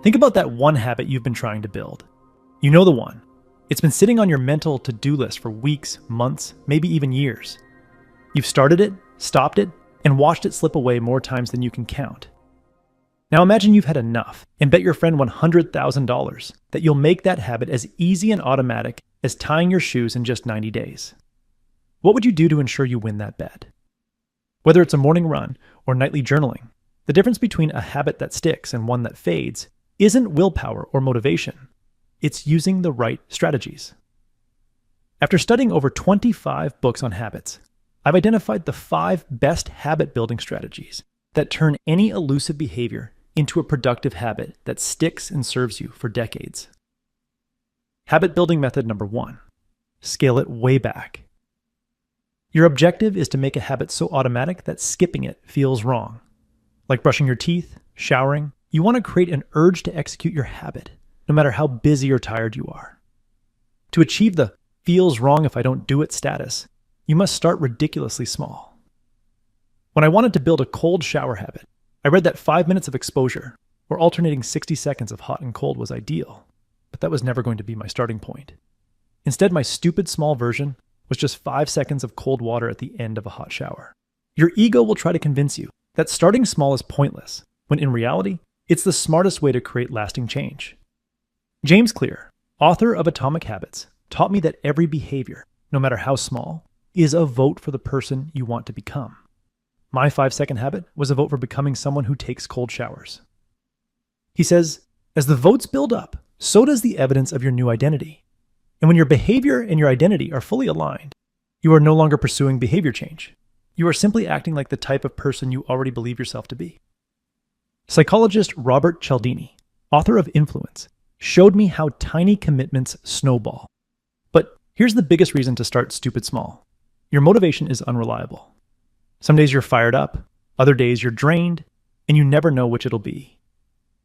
Think about that one habit you've been trying to build. You know the one. It's been sitting on your mental to-do list for weeks, months, maybe even years. You've started it, stopped it, and watched it slip away more times than you can count. Now imagine you've had enough and bet your friend $100,000 that you'll make that habit as easy and automatic as tying your shoes in just 90 days. What would you do to ensure you win that bet? Whether it's a morning run or nightly journaling, the difference between a habit that sticks and one that fades isn't willpower or motivation. It's using the right strategies. After studying over 25 books on habits, I've identified the 5 best habit building strategies that turn any elusive behavior into a productive habit that sticks and serves you for decades. Habit building method number 1, scale it way back. Your objective is to make a habit so automatic that skipping it feels wrong. Like brushing your teeth, showering, you want to create an urge to execute your habit, no matter how busy or tired you are. To achieve the feels wrong if I don't do it status, you must start ridiculously small. When I wanted to build a cold shower habit, I read that 5 minutes of exposure, or alternating 60 seconds of hot and cold, was ideal, but that was never going to be my starting point. Instead, my stupid small version was just 5 seconds of cold water at the end of a hot shower. Your ego will try to convince you that starting small is pointless, when in reality, it's the smartest way to create lasting change. James Clear, author of Atomic Habits, taught me that every behavior, no matter how small, is a vote for the person you want to become. My 5-second habit was a vote for becoming someone who takes cold showers. He says, as the votes build up, so does the evidence of your new identity. And when your behavior and your identity are fully aligned, you are no longer pursuing behavior change. You are simply acting like the type of person you already believe yourself to be. Psychologist Robert Cialdini, author of Influence, showed me how tiny commitments snowball. But here's the biggest reason to start stupid small. Your motivation is unreliable. Some days you're fired up, other days you're drained, and you never know which it'll be.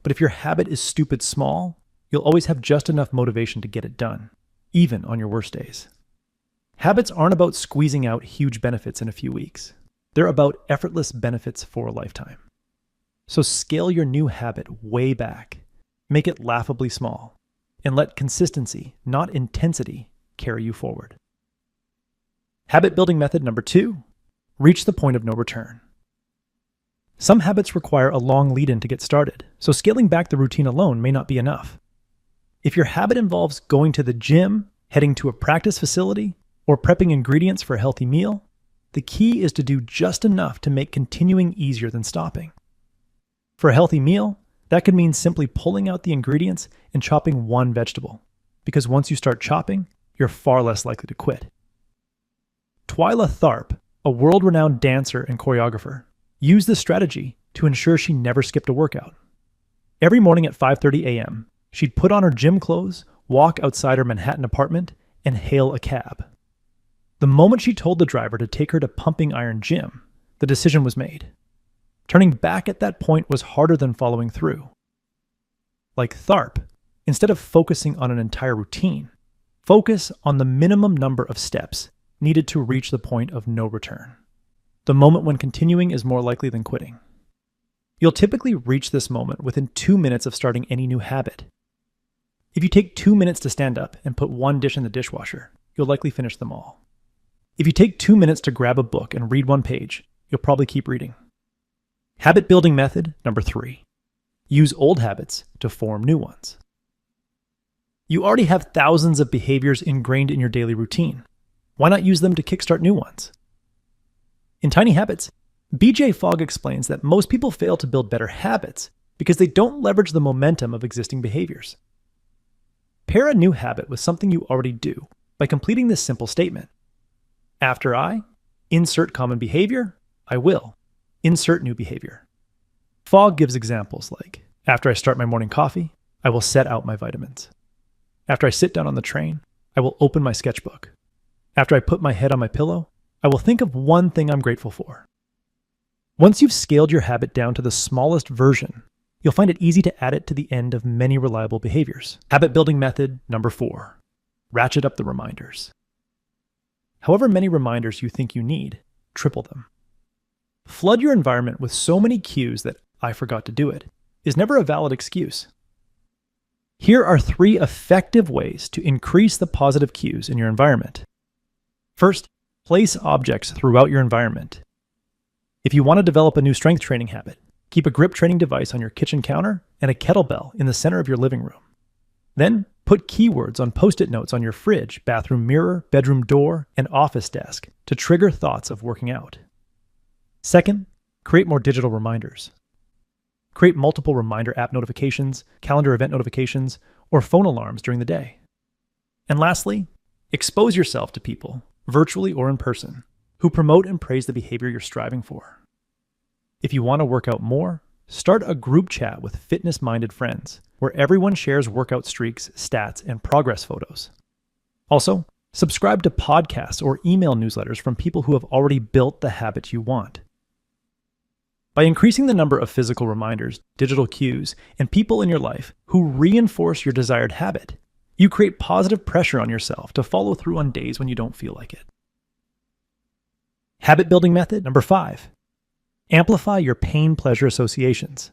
But if your habit is stupid small, you'll always have just enough motivation to get it done, even on your worst days. Habits aren't about squeezing out huge benefits in a few weeks. They're about effortless benefits for a lifetime. So scale your new habit way back, make it laughably small, and let consistency, not intensity, carry you forward. Habit building method number 2, reach the point of no return. Some habits require a long lead-in to get started, so scaling back the routine alone may not be enough. If your habit involves going to the gym, heading to a practice facility, or prepping ingredients for a healthy meal, the key is to do just enough to make continuing easier than stopping. For a healthy meal, that could mean simply pulling out the ingredients and chopping one vegetable, because once you start chopping, you're far less likely to quit. Twyla Tharp, a world-renowned dancer and choreographer, used this strategy to ensure she never skipped a workout. Every morning at 5:30 a.m., she'd put on her gym clothes, walk outside her Manhattan apartment, and hail a cab. The moment she told the driver to take her to Pumping Iron Gym, the decision was made. Turning back at that point was harder than following through. Like Tharp, instead of focusing on an entire routine, focus on the minimum number of steps needed to reach the point of no return, the moment when continuing is more likely than quitting. You'll typically reach this moment within 2 minutes of starting any new habit. If you take 2 minutes to stand up and put one dish in the dishwasher, you'll likely finish them all. If you take 2 minutes to grab a book and read one page, you'll probably keep reading. Habit building method number 3. Use old habits to form new ones. You already have thousands of behaviors ingrained in your daily routine. Why not use them to kickstart new ones? In Tiny Habits, BJ Fogg explains that most people fail to build better habits because they don't leverage the momentum of existing behaviors. Pair a new habit with something you already do by completing this simple statement. After I insert common behavior, I will insert new behavior. Fogg gives examples like, after I start my morning coffee, I will set out my vitamins. After I sit down on the train, I will open my sketchbook. After I put my head on my pillow, I will think of one thing I'm grateful for. Once you've scaled your habit down to the smallest version, you'll find it easy to add it to the end of many reliable behaviors. Habit building method number 4. Ratchet up the reminders. However many reminders you think you need, triple them. Flood your environment with so many cues that I forgot to do it is never a valid excuse. Here are 3 effective ways to increase the positive cues in your environment. First, place objects throughout your environment. If you want to develop a new strength training habit, keep a grip training device on your kitchen counter and a kettlebell in the center of your living room. Then, put keywords on Post-it notes on your fridge, bathroom mirror, bedroom door, and office desk to trigger thoughts of working out. Second, create more digital reminders. Create multiple reminder app notifications, calendar event notifications, or phone alarms during the day. And lastly, expose yourself to people, virtually or in person, who promote and praise the behavior you're striving for. If you want to work out more, start a group chat with fitness-minded friends, where everyone shares workout streaks, stats, and progress photos. Also, subscribe to podcasts or email newsletters from people who have already built the habits you want. By increasing the number of physical reminders, digital cues, and people in your life who reinforce your desired habit, you create positive pressure on yourself to follow through on days when you don't feel like it. Habit building method number 5. Amplify your pain-pleasure associations.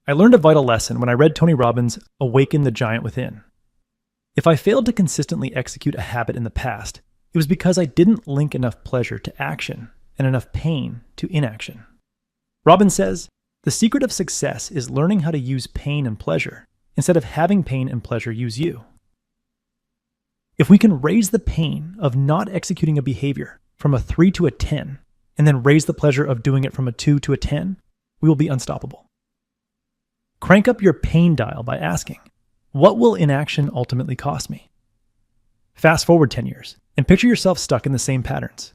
I learned a vital lesson when I read Tony Robbins' Awaken the Giant Within. If I failed to consistently execute a habit in the past, it was because I didn't link enough pleasure to action and enough pain to inaction. Robbins says, the secret of success is learning how to use pain and pleasure instead of having pain and pleasure use you. If we can raise the pain of not executing a behavior from a 3 to a 10, and then raise the pleasure of doing it from a 2 to a 10, we will be unstoppable. Crank up your pain dial by asking, what will inaction ultimately cost me? Fast forward 10 years and picture yourself stuck in the same patterns.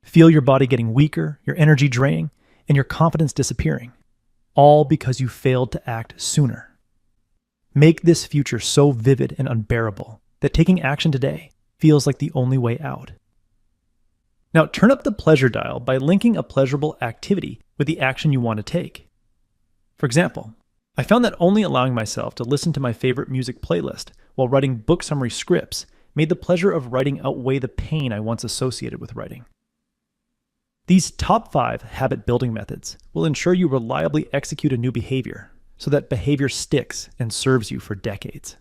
Feel your body getting weaker, your energy draining, and your confidence disappearing, all because you failed to act sooner. Make this future so vivid and unbearable that taking action today feels like the only way out. Now turn up the pleasure dial by linking a pleasurable activity with the action you want to take. For example, I found that only allowing myself to listen to my favorite music playlist while writing book summary scripts made the pleasure of writing outweigh the pain I once associated with writing. These top 5 habit building methods will ensure you reliably execute a new behavior so that behavior sticks and serves you for decades.